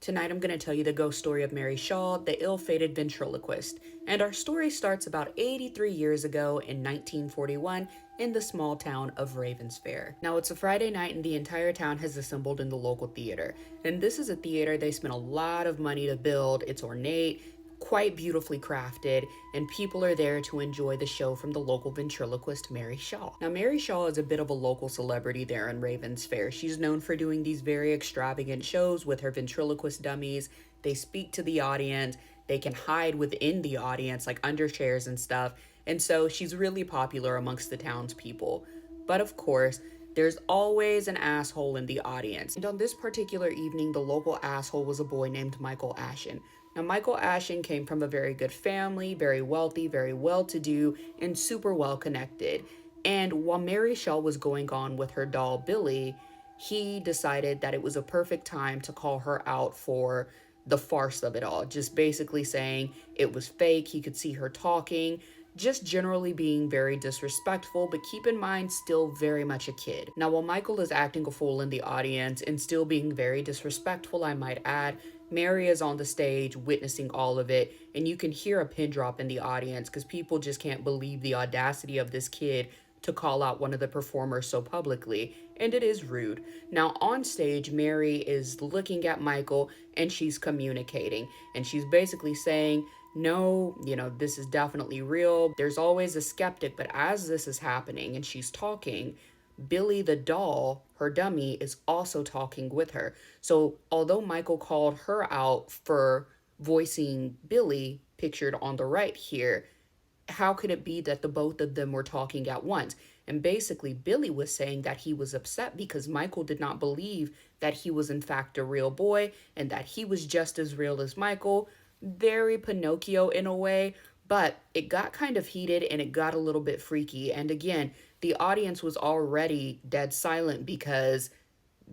Tonight I'm going to tell you the ghost story of Mary Shaw, the ill-fated ventriloquist. And our story starts about 83 years ago in 1941 in the small town of Ravensfair. Now it's a Friday night and the entire town has assembled in the local theater. And this is a theater they spent a lot of money to build. It's ornate, quite beautifully crafted, and people are there to enjoy the show from the local ventriloquist Mary Shaw. Now, Mary Shaw is a bit of a local celebrity there in Ravensfair. She's known for doing these very extravagant shows with her ventriloquist dummies. They speak to the audience, they can hide within the audience, like under chairs and stuff, and so she's really popular amongst the townspeople. But of course, there's always an asshole in the audience. And on this particular evening, the local asshole was a boy named Michael Ashen. Now, Michael Ashen came from a very good family, very wealthy, very well-to-do, and super well-connected. And while Mary Shaw was going on with her doll, Billy, he decided that it was a perfect time to call her out for the farce of it all. Just basically saying it was fake, he could see her talking, just generally being very disrespectful, but keep in mind, still very much a kid. Now, while Michael is acting a fool in the audience and still being very disrespectful, I might add, Mary is on the stage witnessing all of it, and you can hear a pin drop in the audience because people just can't believe the audacity of this kid to call out one of the performers so publicly, and it is rude. Now, on stage, Mary is looking at Michael and she's communicating, and she's basically saying, no, this is definitely real. There's always a skeptic, but as this is happening and she's talking, Billy the doll, her dummy, is also talking with her. So although Michael called her out for voicing Billy, pictured on the right here, how could it be that the both of them were talking at once? And basically, Billy was saying that he was upset because Michael did not believe that he was in fact a real boy and that he was just as real as Michael. Very Pinocchio in a way, but it got kind of heated and it got a little bit freaky. And again, the audience was already dead silent because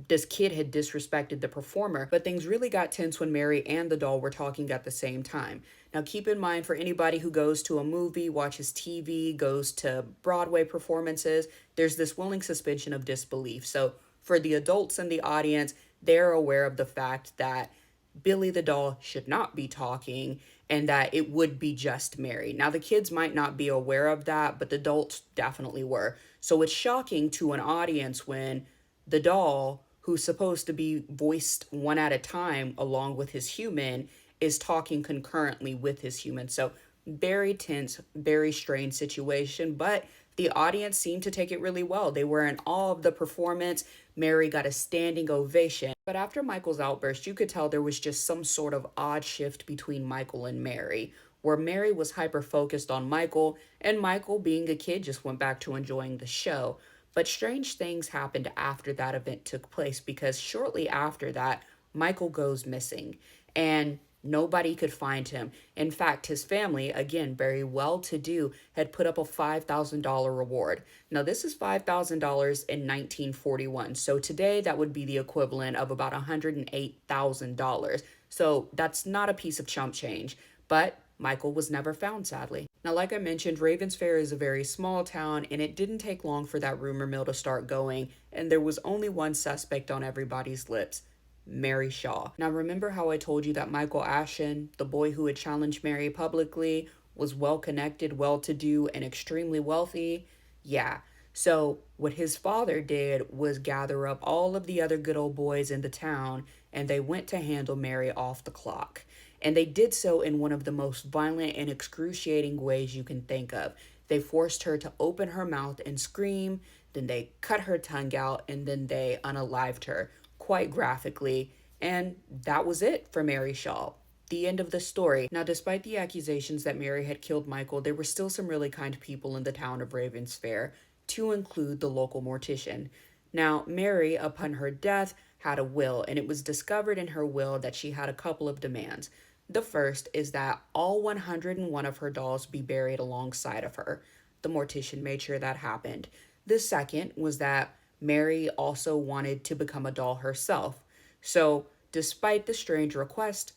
this kid had disrespected the performer, but things really got tense when Mary and the doll were talking at the same time. Now, keep in mind, for anybody who goes to a movie, watches TV, goes to Broadway performances, there's this willing suspension of disbelief. So for the adults in the audience, they're aware of the fact that Billy the doll should not be talking and that it would be just Mary. Now, the kids might not be aware of that, but the adults definitely were. So it's shocking to an audience when the doll, who's supposed to be voiced one at a time along with his human, is talking concurrently with his human. So very tense, very strange situation, but the audience seemed to take it really well. They were in awe of the performance. Mary got a standing ovation. But after Michael's outburst, you could tell there was just some sort of odd shift between Michael and Mary, where Mary was hyper focused on Michael, and Michael, being a kid, just went back to enjoying the show. But strange things happened after that event took place because shortly after that, Michael goes missing and nobody could find him. In fact, his family, again, very well-to-do, had put up a $5,000 reward. Now, this is $5,000 in 1941. So today, that would be the equivalent of about $108,000. So that's not a piece of chump change, but Michael was never found, sadly. Now, like I mentioned, Ravensfair is a very small town, and it didn't take long for that rumor mill to start going, and there was only one suspect on everybody's lips: Mary Shaw. Now, remember how I told you that Michael Ashen, the boy who had challenged Mary publicly, was well-connected, well-to-do, and extremely wealthy? Yeah. So what his father did was gather up all of the other good old boys in the town, and they went to handle Mary off the clock. And they did so in one of the most violent and excruciating ways you can think of. They forced her to open her mouth and scream, then they cut her tongue out, and then they unalived her quite graphically. And that was it for Mary Shaw. The end of the story. Now, despite the accusations that Mary had killed Michael, there were still some really kind people in the town of Ravensfair, to include the local mortician. Now, Mary, upon her death, had a will, and it was discovered in her will that she had a couple of demands. The first is that all 101 of her dolls be buried alongside of her. The mortician made sure that happened. The second was that Mary also wanted to become a doll herself. So, despite the strange request,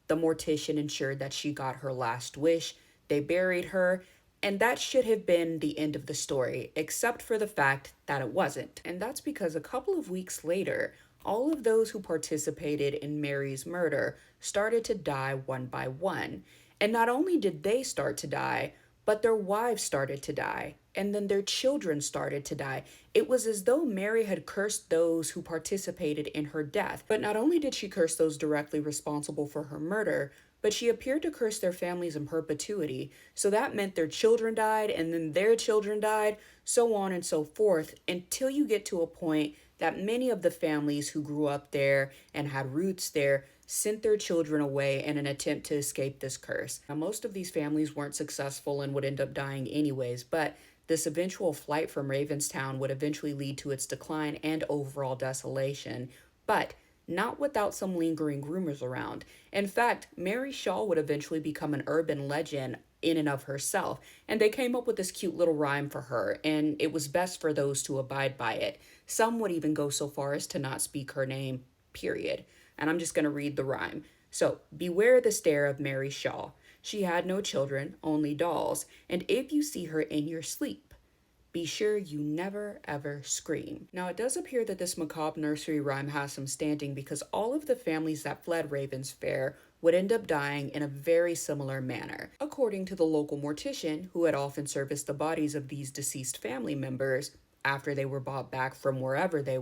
the mortician ensured that she got her last wish. They buried her, and that should have been the end of the story, except for the fact that it wasn't. And that's because a couple of weeks later, all of those who participated in Mary's murder started to die one by one. And not only did they start to die, but their wives started to die, and then their children started to die. It was as though Mary had cursed those who participated in her death. But not only did she curse those directly responsible for her murder, but she appeared to curse their families in perpetuity. So that meant their children died, and then their children died, so on and so forth, until you get to a point that many of the families who grew up there and had roots there sent their children away in an attempt to escape this curse. Now, most of these families weren't successful and would end up dying anyways, but this eventual flight from Ravenstown would eventually lead to its decline and overall desolation, but not without some lingering rumors around. In fact, Mary Shaw would eventually become an urban legend in and of herself, and they came up with this cute little rhyme for her, and it was best for those to abide by it. Some would even go so far as to not speak her name, period. And I'm just going to read the rhyme. So, beware the stare of Mary Shaw. She had no children, only dolls, and if you see her in your sleep, be sure you never ever scream. Now, it does appear that this macabre nursery rhyme has some standing because all of the families that fled Raven's Fair would end up dying in a very similar manner. According to the local mortician, who had often serviced the bodies of these deceased family members after they were brought back from wherever they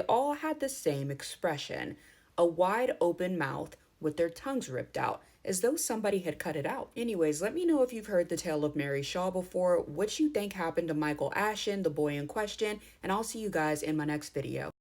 all had the same expression, a wide open mouth with their tongues ripped out, as though somebody had cut it out. Anyways, let me know if you've heard the tale of Mary Shaw before, what you think happened to Michael Ashen, the boy in question, and I'll see you guys in my next video.